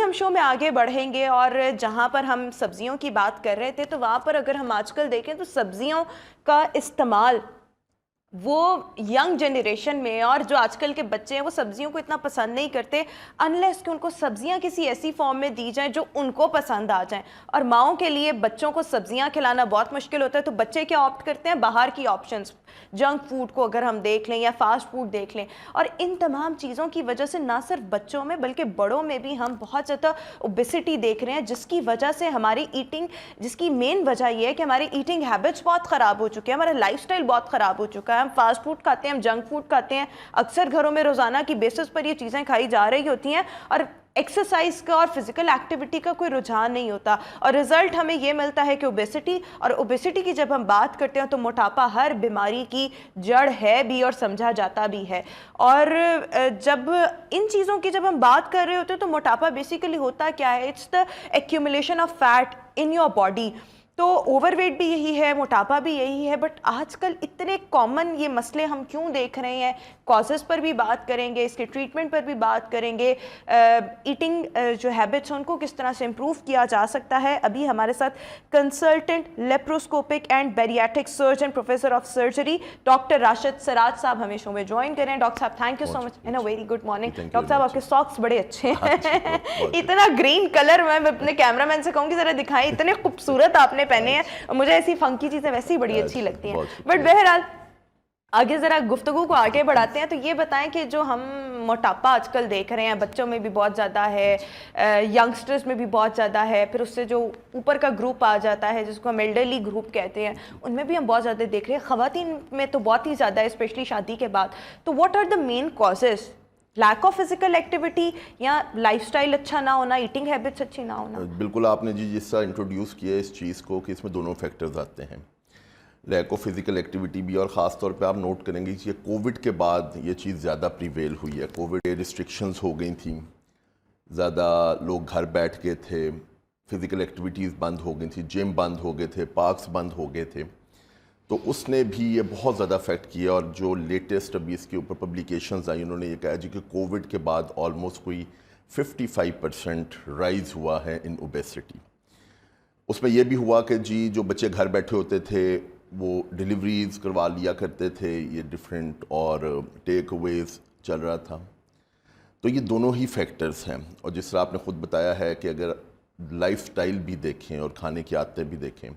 ہم شو میں آگے بڑھیں گے اور جہاں پر ہم سبزیوں کی بات کر رہے تھے تو وہاں پر اگر ہم آج کل دیکھیں تو سبزیوں کا استعمال وہ ینگ جنریشن میں اور جو آج کل کے بچے ہیں وہ سبزیوں کو اتنا پسند نہیں کرتے انلیس کہ ان کو سبزیاں کسی ایسی فارم میں دی جائیں جو ان کو پسند آ جائیں. اور ماؤں کے لیے بچوں کو سبزیاں کھلانا بہت مشکل ہوتا ہے تو بچے کیا آپٹ کرتے ہیں باہر کی آپشنز, جنک فوڈ کو اگر ہم دیکھ لیں یا فاسٹ فوڈ دیکھ لیں. اور ان تمام چیزوں کی وجہ سے نہ صرف بچوں میں بلکہ بڑوں میں بھی ہم بہت زیادہ اوبیسٹی دیکھ رہے ہیں, جس کی وجہ سے ہماری ایٹنگ, جس کی مین وجہ یہ ہے کہ ہماری ایٹنگ ہیبٹس بہت خراب ہو چکے ہیں, ہمارا لائف سٹائل بہت خراب ہو چکا ہے. ہم فاسٹ فوڈ کھاتے ہیں, ہم جنک فوڈ کھاتے ہیں, اکثر گھروں میں روزانہ کی بیسس پر یہ چیزیں کھائی جا رہی ہوتی ہیں اور ایکسرسائز کا اور فزیکل ایکٹیویٹی کا کوئی رجحان نہیں ہوتا اور رزلٹ ہمیں یہ ملتا ہے کہ اوبیسٹی. اور اوبیسٹی کی جب ہم بات کرتے ہیں تو موٹاپا ہر بیماری کی جڑ ہے بھی اور سمجھا جاتا بھی ہے. اور جب ان چیزوں کی جب ہم بات کر رہے ہوتے ہیں تو موٹاپا بیسیکلی ہوتا کیا ہے, it's the accumulation of fat in your body. تو اوور ویٹ بھی یہی ہے, موٹاپا بھی یہی ہے. بٹ آج کل اتنے کامن یہ مسئلے ہم کیوں دیکھ رہے ہیں, کازز پر بھی بات کریں گے, اس کے ٹریٹمنٹ پر بھی بات کریں گے, ایٹنگ جو ہیبٹس ہیں ان کو کس طرح سے امپروو کیا جا سکتا ہے. ابھی ہمارے ساتھ consultant laparoscopic and bariatric surgeon professor of surgery doctor Rashid Siraj صاحب ہمیں شو میں جوائن کریں. ڈاکٹر صاحب thank you so much and very good morning. Doctor صاحب آپ کے ساکس بڑے اچھے ہیں, اتنا گرین کلر, میں اپنے کیمرہ مین سے کہوں گی ذرا دکھائیں, اتنے خوبصورت آپ نے پہنے ہیں. مجھے ایسی فنکی چیزیں ویسے ہی بڑی اچھی لگتی ہیں. بٹ بہرحال آگے ذرا گفتگو کو آگے بڑھاتے ہیں. تو یہ بتائیں کہ جو ہم موٹاپا آج کل دیکھ رہے ہیں بچوں میں بھی بہت زیادہ ہے, ینگسٹرز میں بھی بہت زیادہ ہے, پھر اس سے جو اوپر کا گروپ آ جاتا ہے جس کو ہم ایلڈرلی گروپ کہتے ہیں ان میں بھی ہم بہت زیادہ دیکھ رہے ہیں. خواتین میں تو بہت ہی زیادہ ہے, اسپیشلی شادی کے بعد. تو what are the main causes, lack of physical activity یا لائف سٹائل اچھا نہ ہونا, ایٹنگ ہیبٹس اچھی نہ ہونا؟ بالکل آپ نے جس طرح انٹروڈیوس کیا اس چیز کو کہ اس میں دونوں فیکٹرز آتے ہیں, لیک آف فزیکل ایکٹیویٹی بھی, اور خاص طور پہ آپ نوٹ کریں گے کہ کووڈ کے بعد یہ چیز زیادہ پریویل ہوئی ہے. کووڈ ریسٹرکشنز ہو گئی تھیں, زیادہ لوگ گھر بیٹھ گئے تھے, فزیکل ایکٹیویٹیز بند ہو گئی تھیں, جم بند ہو گئے تھے, پارکس بند ہو گئے تھے. تو اس نے بھی یہ بہت زیادہ افیکٹ کیا. اور جو لیٹسٹ ابھی اس کے اوپر پبلیکیشنز آئی انہوں نے یہ کہا جی کہ کووڈ کے بعد آلموسٹ کوئی 55% رائز ہوا ہے ان اوبیسٹی. اس میں یہ بھی ہوا کہ جی جو بچے گھر بیٹھے ہوتے تھے وہ ڈیلیوریز کروا لیا کرتے تھے, یہ ڈفرینٹ, اور ٹیک اویز چل رہا تھا. تو یہ دونوں ہی فیکٹرز ہیں. اور جس طرح آپ نے خود بتایا ہے کہ اگر لائف سٹائل بھی دیکھیں اور کھانے کی عادتیں بھی دیکھیں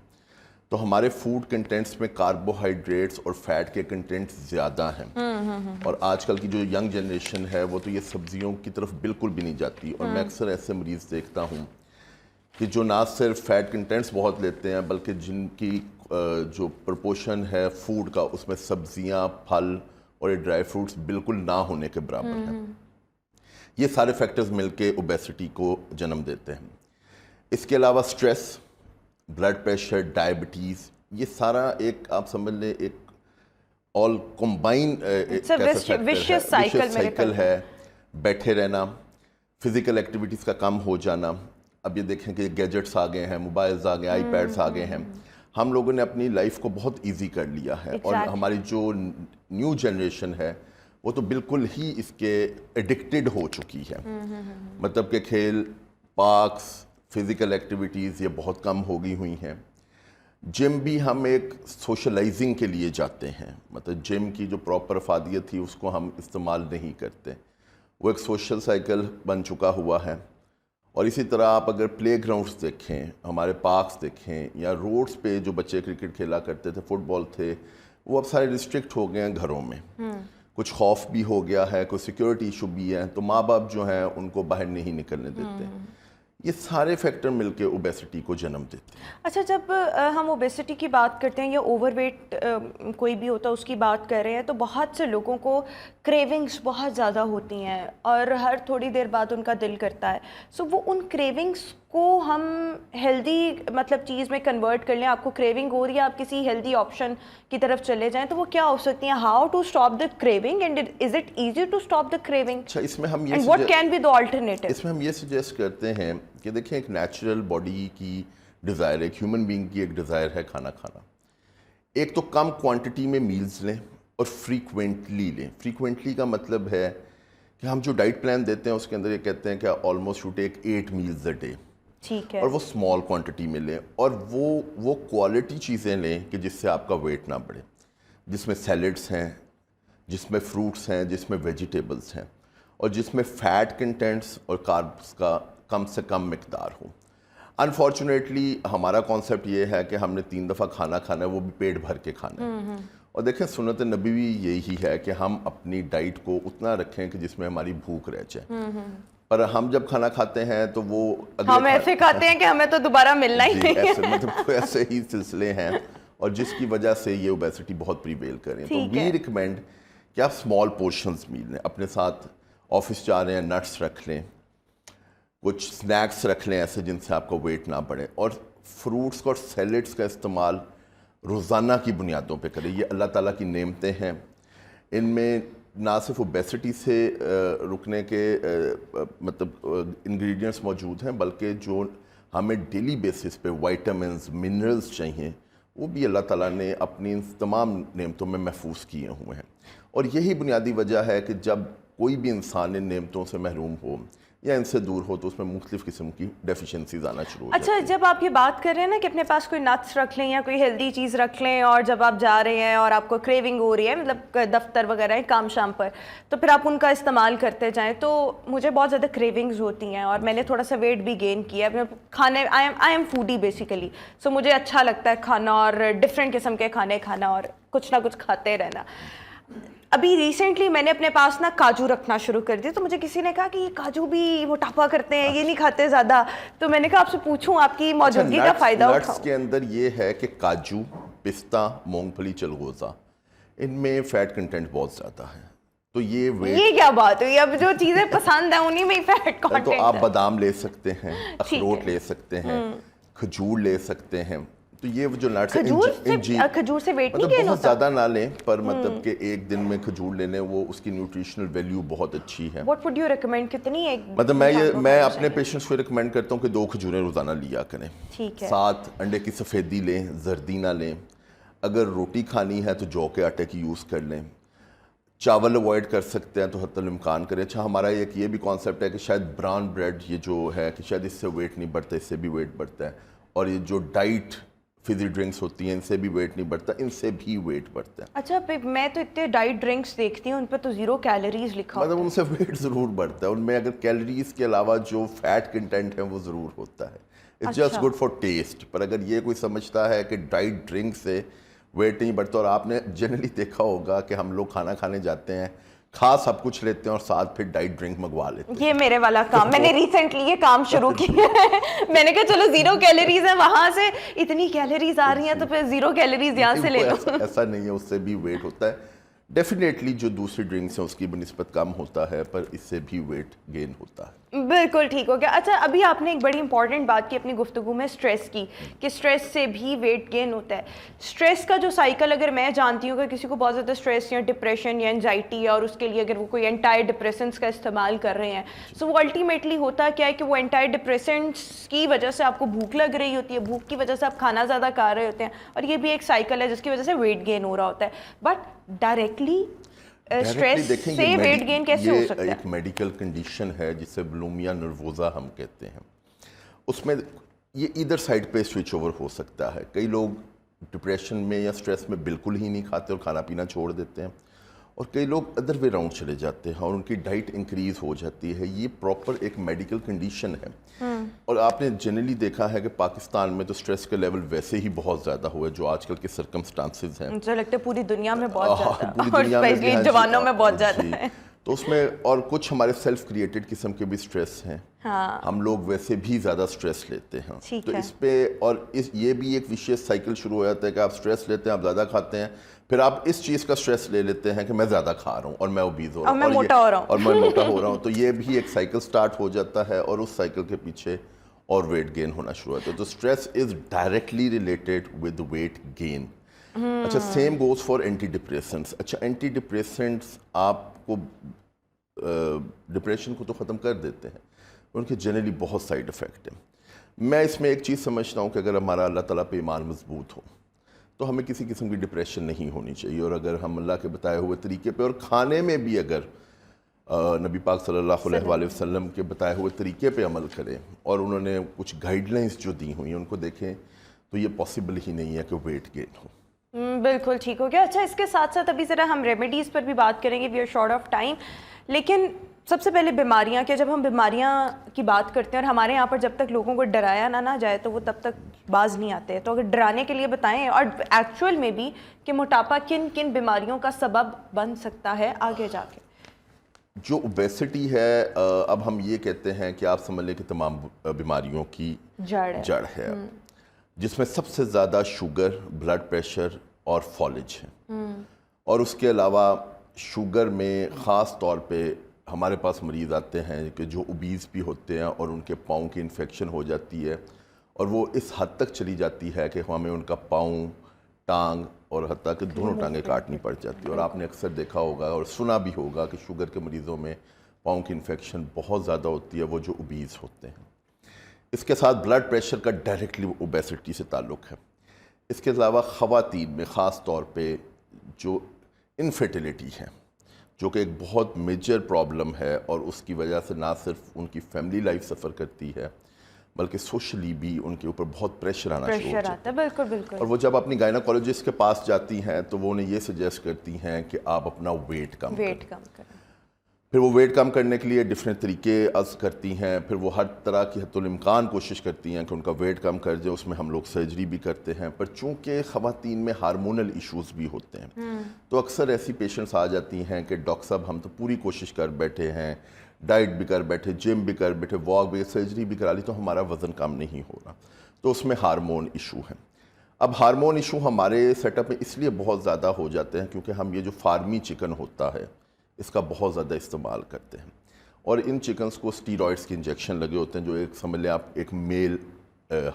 تو ہمارے فوڈ کنٹینٹس میں کاربوہائیڈریٹس اور فیٹ کے کنٹینٹس زیادہ ہیں. اور آج کل کی جو ینگ جنریشن ہے وہ تو یہ سبزیوں کی طرف بالکل بھی نہیں جاتی. اور میں اکثر ایسے مریض دیکھتا ہوں کہ جو نہ صرف فیٹ کنٹینٹس بہت لیتے ہیں بلکہ جن کی جو پرپورشن ہے فوڈ کا اس میں سبزیاں, پھل اور یہ ڈرائی فروٹس بالکل نہ ہونے کے برابر ہیں. یہ سارے فیکٹرز مل کے اوبیسٹی کو جنم دیتے ہیں. اس کے علاوہ سٹریس, بلڈ پریشر, ڈائبٹیز, یہ سارا ایک آپ سمجھ لیں ایک آل کمبائن سائیکل ہے. بیٹھے رہنا, فزیکل ایکٹیویٹیز کا کم ہو جانا. اب یہ دیکھیں کہ گیجٹس آ گئے ہیں, موبائلز آ گئے ہیں, آئی پیڈس آ گئے ہیں. ہم لوگوں نے اپنی لائف کو بہت ایزی کر لیا ہے. اور ہماری جو نیو جنریشن ہے وہ تو بالکل ہی اس کے ایڈکٹڈ ہو چکی ہے. مطلب کہ کھیل, پارکس, فزیکل ایکٹیویٹیز یہ بہت کم ہو گئی ہوئی ہیں. جم بھی ہم ایک سوشلائزنگ کے لیے جاتے ہیں, مطلب جم کی جو پراپر افادیت تھی اس کو ہم استعمال نہیں کرتے. وہ ایک سوشل سائیکل بن چکا ہوا ہے. اور اسی طرح آپ اگر پلے گراؤنڈس دیکھیں, ہمارے پارکس دیکھیں, یا روڈز پہ جو بچے کرکٹ کھیلا کرتے تھے, فٹ بال تھے, وہ اب سارے ریسٹرکٹ ہو گئے ہیں گھروں میں. کچھ خوف بھی ہو گیا ہے, کوئی سیکیورٹی ایشو بھی ہے, تو ماں باپ جو ہیں ان کو باہر نہیں نکلنے دیتے. یہ سارے فیکٹر مل کے اوبیسٹی کو جنم دیتے ہیں. اچھا, جب ہم اوبیسٹی کی بات کرتے ہیں یا اوور ویٹ کوئی بھی ہوتا ہے اس کی بات کر رہے ہیں تو بہت سے لوگوں کو کریونگس بہت زیادہ ہوتی ہیں اور ہر تھوڑی دیر بعد ان کا دل کرتا ہے. سو وہ ان کریونگس کو ہم ہیلدی مطلب چیز میں کنورٹ کر لیں. آپ کو کریونگ ہو رہی ہے, آپ کسی ہیلدی آپشن کی طرف چلے جائیں تو وہ کیا ہو سکتی ہیں؟ How to stop the craving and is it easy to stop the craving? اچھا, اس میں ہم and what can be the alternative? اس میں ہم یہ سجیسٹ کرتے ہیں کہ دیکھیں ایک نیچرل باڈی کی ڈیزائر ہے, ایک ہیومن بینگ کی ایک ڈیزائر ہے کھانا کھانا. ایک تو کم کوانٹٹی میں میلز لیں اور فریکوینٹلی لیں. فریکوینٹلی کا مطلب ہے کہ ہم جو ڈائٹ پلان دیتے ہیں اس کے اندر یہ کہتے ہیں کہ almost you take 8 meals a day، ٹھیک ہے، اور وہ اسمال کوانٹٹی میں لیں، اور وہ کوالٹی چیزیں لیں کہ جس سے آپ کا ویٹ نہ بڑھے، جس میں سیلڈس ہیں، جس میں فروٹس ہیں، جس میں ویجیٹیبلس ہیں، اور جس میں فیٹ کنٹینٹس اور کاربس کا کم سے کم مقدار ہو۔ انفارچونیٹلی ہمارا کانسیپٹ یہ ہے کہ ہم نے 3 دفعہ کھانا کھانا ہے، وہ بھی پیٹ بھر کے کھانا ہے۔ اور دیکھیں سنت نبی بھی یہی ہے کہ ہم اپنی ڈائٹ کو اتنا رکھیں کہ جس میں ہماری بھوک رہ جائے، پر ہم جب کھانا کھاتے ہیں تو وہ ہم ایسے کھاتے ہیں کہ ہمیں تو دوبارہ ملنا ہی نہیں ہے، مطلب ایسے ہی سلسلے ہیں، اور جس کی وجہ سے یہ اوبیسٹی بہت پریویل کر رہے ہیں۔ تو وی ریکمینڈ کہ آپ اسمال پورشنز میل لیں، اپنے ساتھ آفس جا رہے ہیں نٹس رکھ لیں، کچھ سنیکس رکھ لیں ایسے جن سے آپ کا ویٹ نہ بڑھے، اور فروٹس اور سیلڈس کا استعمال روزانہ کی بنیادوں پہ کریں۔ یہ اللہ تعالیٰ کی نعمتیں ہیں، ان میں نہ صرف اوبیسٹی سے رکنے کے مطلب انگریڈینٹس موجود ہیں، بلکہ جو ہمیں ڈیلی بیسس پہ وائٹامنز منرلز چاہیے وہ بھی اللہ تعالیٰ نے اپنی تمام نعمتوں میں محفوظ کیے ہوئے ہیں۔ اور یہی بنیادی وجہ ہے کہ جب کوئی بھی انسان ان نعمتوں سے محروم ہو یا ان سے دور ہو تو اس میں مختلف قسم کی ڈیفیشنسیز آنا شروع ہو جاتی ہیں۔ اچھا، جب آپ یہ بات کر رہے ہیں نا کہ اپنے پاس کوئی نٹس رکھ لیں یا کوئی ہیلدی چیز رکھ لیں، اور جب آپ جا رہے ہیں اور آپ کو کریونگ ہو رہی ہے مطلب دفتر وغیرہ کام شام پر، تو پھر آپ ان کا استعمال کرتے جائیں، تو مجھے بہت زیادہ کریونگز ہوتی ہیں، اور میں نے تھوڑا سا ویٹ بھی گین کیا ہے کھانے، آئی ایم فوڈی بیسیکلی، سو مجھے اچھا لگتا ہے کھانا اور ڈفرینٹ قسم کے کھانے کھانا اور کچھ نہ کچھ کھاتے رہنا۔ ابھی ریسنٹلی میں نے اپنے پاس نا کاجو رکھنا شروع کر دیا، تو مجھے کسی نے کہا کہ یہ کاجو بھی موٹاپا کرتے ہیں، یہ نہیں کھاتے زیادہ، تو میں نے کہا آپ سے پوچھوں آپ کی موجودگی کا فائدہ اٹھاؤں۔ نٹس کے اندر یہ ہے کہ کاجو، پستہ، مونگ پھلی، چلغوزہ، ان میں فیٹ کنٹینٹ بہت زیادہ ہے، تو یہ کیا بات ہوئی؟ اب جو چیزیں پسند ہیں انہی میں ہی فیٹ کنٹینٹ تو آپ بادام لے سکتے ہیں، اخروٹ لے سکتے ہیں، کھجور لے سکتے ہیں، تو یہ جو نٹس کھجور سے ویٹ نہیں مطلب گین بہت ہوتا؟ زیادہ نہ لیں، پر مطلب کہ ایک دن میں کھجور لینے وہ اس کی نیوٹریشنل ویلیو بہت اچھی ہے۔ What would you recommend? کتنی ایک مطلب میں اپنے پیشنٹس کو ریکمینڈ کرتا ہوں کہ 2 کھجوریں روزانہ لیا کریں، ٹھیک ہے، 7 انڈے کی سفیدی لیں، زردی نہ لیں، اگر روٹی کھانی ہے تو جو کے آٹے کی یوز کر لیں، چاول اوائڈ کر سکتے ہیں تو حتی الامکان کریں۔ اچھا، ہمارا ایک یہ بھی کانسیپٹ ہے کہ شاید براؤن بریڈ یہ جو ہے کہ شاید اس سے ویٹ نہیں بڑھتا، اس سے بھی ویٹ بڑھتا ہے، اور یہ جو ڈائٹ فزی ڈرنکس ہوتی ہیں ان سے بھی ویٹ نہیں بڑھتا، ان سے بھی ویٹ بڑھتا ہے۔ اچھا، میں تو اتنے ڈائٹ ڈرنکس دیکھتی ہوں ان پہ تو 0 کیلوریز لکھا ہوتا مطلب ان سے ویٹ ضرور بڑھتا ہے، ان میں اگر کیلوریز کے علاوہ جو فیٹ کنٹینٹ ہے وہ ضرور ہوتا ہے، it's just good for taste. پر اگر یہ کوئی سمجھتا ہے کہ ڈائٹ ڈرنک سے ویٹ نہیں بڑھتا، اور آپ نے جنرلی دیکھا ہوگا کہ ہم لوگ کھانا کھانے جاتے ہیں، کھا سب کچھ لیتے ہیں اور ساتھ پھر ڈائٹ ڈرنک منگوا لیتے ہیں۔ یہ میرے والا کام، میں نے ریسنٹلی یہ کام شروع کیا ہے، میں نے کہا چلو 0 کیلوریز ہے، وہاں سے اتنی کیلوریز آ رہی ہیں تو پھر 0 کیلوریز یہاں سے لے لو۔ ایسا نہیں ہے، اس سے بھی ویٹ ہوتا ہے ڈیفینیٹلی، جو دوسری ڈرنکس ہیں اس کی بنسبت کم ہوتا ہے، پر اس سے بھی ویٹ گین ہوتا ہے۔ بالکل ٹھیک ہو گیا۔ اچھا، ابھی آپ نے ایک بڑی امپورٹنٹ بات کی اپنی گفتگو میں، اسٹریس کی، کہ اسٹریس سے بھی ویٹ گین ہوتا ہے۔ اسٹریس کا جو سائیکل اگر میں جانتی ہوں کہ کسی کو بہت زیادہ اسٹریس یا ڈپریشن یا انزائٹی ہے، اور اس کے لیے اگر وہ کوئی اینٹائی ڈپریسنٹس کا استعمال کر رہے ہیں، سو وہ الٹیمیٹلی ہوتا کیا ہے کہ وہ اینٹائی ڈپریسنٹس کی وجہ سے آپ کو بھوک لگ رہی ہوتی ہے، بھوک کی وجہ سے آپ کھانا زیادہ کھا رہے ہوتے ہیں، اور یہ بھی ایک سائیکل ہے جس کی وجہ سے ویٹ گین ہو رہا ہوتا ہے۔ بٹ ڈائریکٹلی اسٹریس سے ویٹ گین کیسے ہو سکتا ہے؟ ایک میڈیکل کنڈیشن ہے جسے بلومیا نروزا ہم کہتے ہیں، اس میں یہ ادھر سائڈ پہ سوئچ اوور ہو سکتا ہے۔ کئی لوگ ڈپریشن میں یا اسٹریس میں بالکل ہی نہیں کھاتے اور کھانا پینا چھوڑ دیتے ہیں، اور کئی لوگ ادر وے راؤنڈ چلے جاتے ہیں اور ان کی ڈائٹ انکریز ہو جاتی ہے۔ یہ پراپر ایک میڈیکل کنڈیشن ہے، اور آپ نے جنرلی دیکھا ہے کہ پاکستان میں تو اسٹریس کا لیول ویسے ہی بہت زیادہ ہوا ہے، جو آج کل کے سرکمسٹانسز ہیں، مجھے لگتا ہے پوری دنیا میں بہت زیادہ، پوری اور دنیا میں اسپیشلی جوانوں میں بہت زیادہ ہے۔ تو اس میں اور کچھ ہمارے سیلف کریٹڈ قسم کے بھی اسٹریس ہیں، ہم لوگ ویسے بھی زیادہ اسٹریس لیتے ہیں، تو اس پہ اور یہ بھی ایک ویشیس سائیکل شروع ہو جاتا ہے کہ آپ اسٹریس لیتے ہیں، آپ زیادہ کھاتے ہیں، پھر آپ اس چیز کا اسٹریس لے لیتے ہیں کہ میں زیادہ کھا رہا ہوں اور میں اوبیز ہو رہا ہوں اور میں موٹا ہو رہا ہوں، تو یہ بھی ایک سائیکل سٹارٹ ہو جاتا ہے، اور اس سائیکل کے پیچھے اور ویٹ گین ہونا شروع ہوتا ہے۔ تو stress is directly related with weight gain. اچھا، same goes for anti depressants. اچھا، اینٹی ڈپریسنٹس آپ کو ڈپریشن کو تو ختم کر دیتے ہیں، ان کے جنرلی بہت سائیڈ افیکٹ ہیں۔ میں اس میں ایک چیز سمجھتا ہوں کہ اگر ہمارا اللہ تعالیٰ پہ ایمان مضبوط ہو تو ہمیں کسی قسم کی ڈپریشن نہیں ہونی چاہیے، اور اگر ہم اللہ کے بتائے ہوئے طریقے پہ اور کھانے میں بھی اگر نبی پاک صلی اللہ علیہ وسلم کے بتائے ہوئے طریقے پہ عمل کریں اور انہوں نے کچھ گائیڈ لائنس جو دی ہوئی ہیں ان کو دیکھیں تو یہ پاسبل ہی نہیں ہے کہ ویٹ گین ہو. بالکل ٹھیک ہو گیا. اچھا اس کے ساتھ ساتھ ابھی ذرا ہم ریمیڈیز پر بھی بات کریں گے, we are short of time. لیکن سب سے پہلے بیماریاں, کہ جب ہم بیماریاں کی بات کرتے ہیں اور ہمارے یہاں پر جب تک لوگوں کو ڈرایا نہ جائے تو وہ تب تک باز نہیں آتے, تو اگر ڈرانے کے لیے بتائیں اور ایکچوئل میں بھی کہ موٹاپا کن کن بیماریوں کا سبب بن سکتا ہے آگے جا کے. جو اوبیسٹی ہے, اب ہم یہ کہتے ہیں کہ آپ سمجھ لیں کہ تمام بیماریوں کی جڑ ہے, جس میں سب سے زیادہ شوگر, بلڈ پریشر اور فالج ہے. اور اس کے علاوہ شوگر میں خاص طور پہ ہمارے پاس مریض آتے ہیں کہ جو اوبیز بھی ہوتے ہیں اور ان کے پاؤں کی انفیکشن ہو جاتی ہے اور وہ اس حد تک چلی جاتی ہے کہ ہمیں ان کا پاؤں, ٹانگ اور حتیٰ کہ دونوں ٹانگیں کاٹنی پڑ جاتی ہے. اور آپ نے اکثر دیکھا ہوگا اور سنا بھی ہوگا کہ شوگر کے مریضوں میں پاؤں کی انفیکشن بہت زیادہ ہوتی ہے, وہ جو اوبیز ہوتے ہیں. اس کے ساتھ بلڈ پریشر کا ڈائریکٹلی اوبیسٹی سے تعلق ہے. اس کے علاوہ خواتین میں خاص طور پہ جو انفرٹیلیٹی ہے, جو کہ ایک بہت میجر پرابلم ہے اور اس کی وجہ سے نہ صرف ان کی فیملی لائف سفر کرتی ہے بلکہ سوشلی بھی ان کے اوپر بہت پریشر آنا شروع ہو جاتا ہے. بالکل بالکل. اور وہ جب اپنی گائناکالوجسٹ کے پاس جاتی ہیں تو وہ انہیں یہ سجیسٹ کرتی ہیں کہ آپ اپنا ویٹ کم کریں. پھر وہ ویٹ کم کرنے کے لیے ڈفرینٹ طریقے عرض کرتی ہیں. پھر وہ ہر طرح کی حتی الامکان کوشش کرتی ہیں کہ ان کا ویٹ کم کر جائے. اس میں ہم لوگ سرجری بھی کرتے ہیں. پر چونکہ خواتین میں ہارمونل ایشوز بھی ہوتے ہیں تو اکثر ایسی پیشنٹس آ جاتی ہیں کہ ڈاکٹر صاحب ہم تو پوری کوشش کر بیٹھے ہیں, ڈائٹ بھی کر بیٹھے, جم بھی کر بیٹھے, واک بھی, سرجری بھی کرا لی, تو ہمارا وزن کم نہیں ہو رہا. تو اس میں ہارمون ایشو ہے. اب ہارمون ایشو ہمارے سیٹ اپ میں اس لیے بہت زیادہ ہو جاتے ہیں کیونکہ ہم یہ جو فارمی چکن ہوتا ہے اس کا بہت زیادہ استعمال کرتے ہیں. اور ان چکنز کو اسٹیرائڈس کے انجیکشن لگے ہوتے ہیں جو ایک سمجھ لیں آپ ایک میل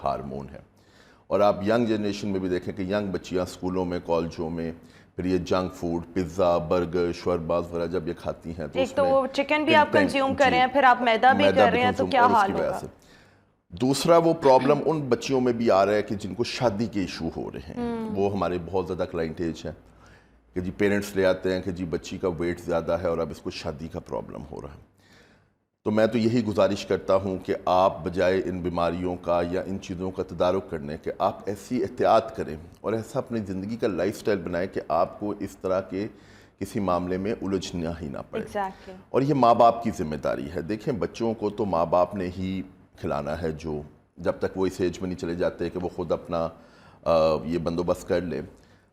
ہارمون ہے. اور آپ ینگ جنریشن میں بھی دیکھیں کہ ینگ بچیاں اسکولوں میں, کالجوں میں پھر یہ جنک فوڈ, پزا, برگر, شورباز وغیرہ جب یہ کھاتی ہیں تو ایک تو وہ چکن بھی آپ کنزیوم کر رہے ہیں, پھر آپ میدا بھی کر رہے ہیں, تو کیا حال ہوگا. دوسرا وہ پرابلم ان بچیوں میں بھی آ رہا ہے کہ جن کو شادی کے ایشو ہو رہے ہیں. وہ ہمارے بہت زیادہ کلائنٹیج ہے کہ جی پیرنٹس لے آتے ہیں کہ جی بچی کا ویٹ زیادہ ہے اور اب اس کو شادی کا پرابلم ہو رہا ہے. تو میں تو یہی گزارش کرتا ہوں کہ آپ بجائے ان بیماریوں کا یا ان چیزوں کا تدارک کرنے کہ آپ ایسی احتیاط کریں اور ایسا اپنی زندگی کا لائف سٹائل بنائیں کہ آپ کو اس طرح کے کسی معاملے میں الجھنا ہی نہ پڑے. اور یہ ماں باپ کی ذمہ داری ہے. دیکھیں بچوں کو تو ماں باپ نے ہی کھلانا ہے, جو جب تک وہ اس ایج میں نہیں چلے جاتے کہ وہ خود اپنا یہ بندوبست کر لیں.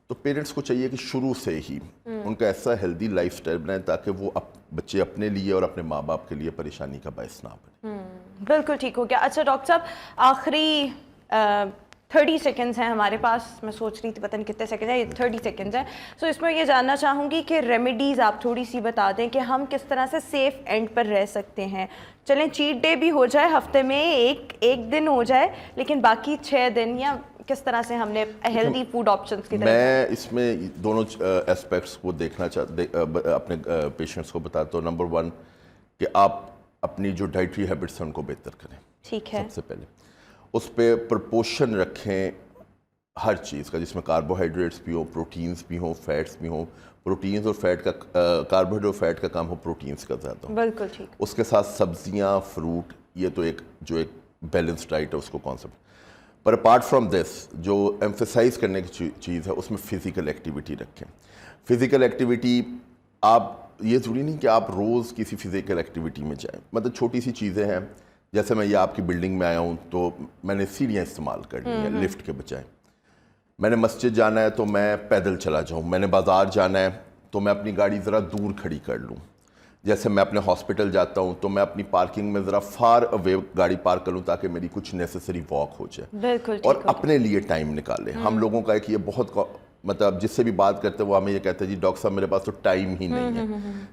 تو پیرنٹس کو چاہیے کہ شروع سے ہی ان کا ایسا ہیلدی لائف سٹائل بنائیں تاکہ وہ بچے اپنے لیے اور اپنے ماں باپ کے لیے پریشانی کا باعث نہ بنے. بالکل ٹھیک ہو گیا. اچھا ڈاکٹر صاحب, آخری 30 سیکنڈز ہیں ہمارے پاس. میں سوچ رہی تھی پتہ نہیں کتنے سیکنڈ ہیں, یہ 30 سیکنڈز ہیں. سو اس میں یہ جاننا چاہوں گی کہ ریمیڈیز آپ تھوڑی سی بتا دیں کہ ہم کس طرح سے سیف اینڈ پر رہ سکتے ہیں. چلیں چیٹ ڈے بھی ہو جائے, ہفتے میں ایک دن ہو جائے, لیکن باقی 6 دن یا کس طرح سے ہم نے ہیلدی فوڈ آپشنز کی طرف. میں اس میں دونوں اسپیکٹس کو دیکھنا اپنے پیشنٹس کو بتاتا ہوں. نمبر 1 کہ آپ اپنی جو ڈائٹری ہیبٹس ہیں ان کو بہتر کریں. ٹھیک ہے. سب سے پہلے اس پہ پرپورشن رکھیں ہر چیز کا, جس میں کاربوہائیڈریٹس بھی ہوں, پروٹینز بھی ہوں, فیٹس بھی ہوں. پروٹینز اور فیٹ کا, کاربوہائیڈریٹ اور فیٹ کا کام ہو, پروٹینز کا زیادہ ہو. بالکل ٹھیک. اس کے ساتھ سبزیاں, فروٹ, یہ تو ایک بیلنس ڈائٹ ہے اس کو concept. Per apart from this جو ایمفیسائز کرنے کی چیز ہے اس میں فزیکل ایکٹیویٹی رکھیں. فزیکل ایکٹیویٹی آپ یہ ضروری نہیں کہ آپ روز کسی فزیکل ایکٹیویٹی میں جائیں. مطلب چھوٹی سی چیزیں ہیں, جیسے میں یہ آپ کی بلڈنگ میں آیا ہوں تو میں نے سیڑھیاں استعمال کرنی ہیں لفٹ کے بجائے. میں نے مسجد جانا ہے تو میں پیدل چلا جاؤں. میں نے بازار جانا ہے تو میں اپنی گاڑی ذرا دور کھڑی کر لوں. جیسے میں اپنے ہاسپٹل جاتا ہوں تو میں اپنی پارکنگ میں ذرا فار اوے گاڑی پارک کروں تاکہ میری کچھ نیسیسری واک ہو جائے. بالکل. اور اپنے لیے ٹائم نکالیں. ہم لوگوں کا ایک یہ بہت مطلب جس سے بھی بات کرتے ہیں وہ ہمیں یہ کہتے ہیں جی ڈاکٹر صاحب میرے پاس تو ٹائم ہی نہیں ہے.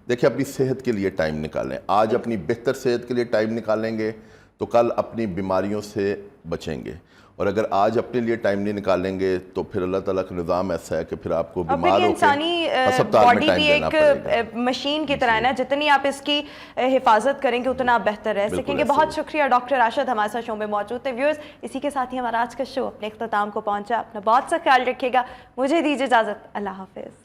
دیکھیں اپنی صحت کے لیے ٹائم نکالیں. آج اپنی بہتر صحت کے لیے ٹائم نکالیں گے تو کل اپنی بیماریوں سے بچیں گے. اور اگر آج اپنے لیے ٹائم نہیں نکالیں گے تو پھر اللہ تعالیٰ کا نظام ایسا ہے کہ پھر آپ کو بیمار ہو کے انسانی باڈی بھی ایک مشین کی طرح ہے نا, جتنی آپ اس کی حفاظت کریں گے اتنا آپ بہتر رہ سکیں گے. بہت شکریہ ڈاکٹر راشد ہمارے ساتھ شو میں موجود تھے. ویورز اسی کے ساتھ ہی ہمارا آج کا شو اپنے اختتام کو پہنچا. اپنا بہت سا خیال رکھیے گا. مجھے دیجیے اجازت. اللہ حافظ.